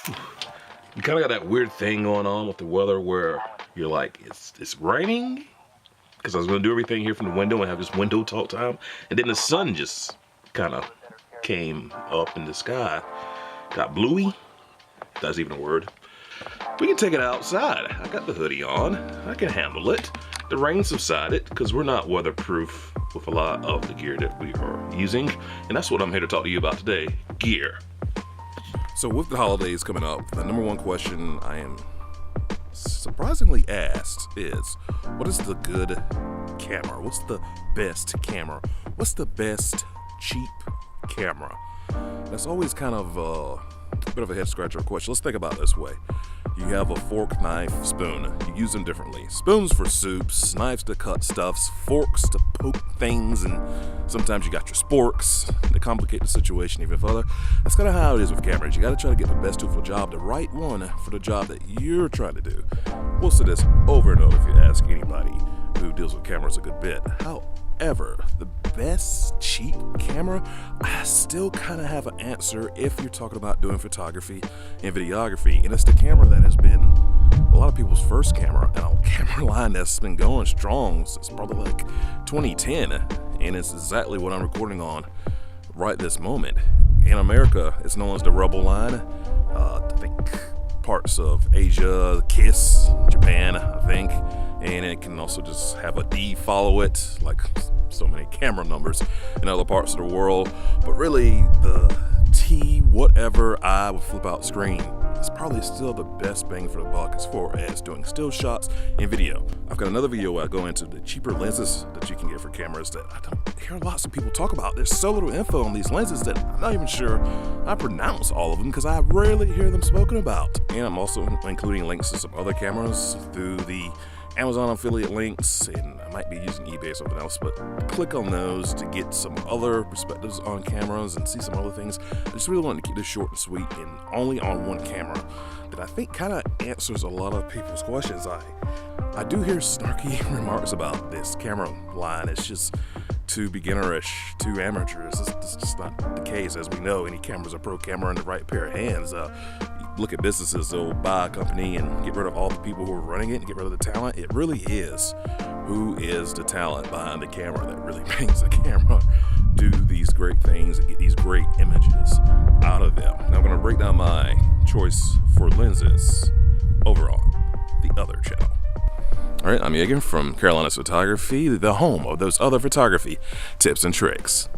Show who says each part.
Speaker 1: You kind of got that weird thing going on with the weather where you're like, it's raining, because I was going to do everything here from the window and have this window talk time, and then the sun just kind of came up in the sky, got bluey, if that's even a word. We can take it outside. I got the hoodie on, I can handle it. The rain subsided because we're not weatherproof with a lot of the gear that we are using, and that's what I'm here to talk to you about today, gear. So with the holidays coming up, the number one question I am surprisingly asked is, what is the good camera? What's the best camera? What's the best cheap camera? That's always kind of a bit of a head scratcher question. Let's think about it this way. You have a fork, knife, spoon. You use them differently. Spoons for soups, knives to cut stuffs, forks to poke things, and sometimes you got your sporks to complicate the situation even further. That's kind of how it is with cameras. You got to try to get the best tool for the job, the right one for the job that you're trying to do. We'll say this over and over if you ask anybody who deals with cameras a good bit. However, the best cheap camera, I still kind of have an answer if you're talking about doing photography and videography, and it's the camera that has been a lot of people's first camera, and a camera line that's been going strong since probably like 2010, and it's exactly what I'm recording on right this moment. In America, it's known as the Rebel line. I think parts of Asia, KISS, Japan, I think, and it can also just have a D follow it, like so many camera numbers in other parts of the world. But really, the T whatever I would flip out screen is probably still the best bang for the buck as far as doing still shots and video. I've got another video where I go into the cheaper lenses that you can get for cameras that I don't hear lots of people talk about. There's so little info on these lenses that I'm not even sure I pronounce all of them because I rarely hear them spoken about. And I'm also including links to some other cameras through the Amazon affiliate links, and I might be using eBay or something else, but click on those to get some other perspectives on cameras and see some other things. I just really wanted to keep this short and sweet and only on one camera that I think kind of answers a lot of people's questions. I do hear snarky remarks about this camera line. It's just too beginnerish, too amateurish. It's just not the case. As we know, any camera's a pro camera in the right pair of hands. Look at businesses, they'll buy a company and get rid of all the people who are running it and get rid of the talent. It really is who is the talent behind the camera that really makes a camera do these great things and get these great images out of them. Now I'm going to break down my choice for lenses over on the other channel. All right, I'm Yeager from Carolina's Photography, the home of those other photography tips and tricks.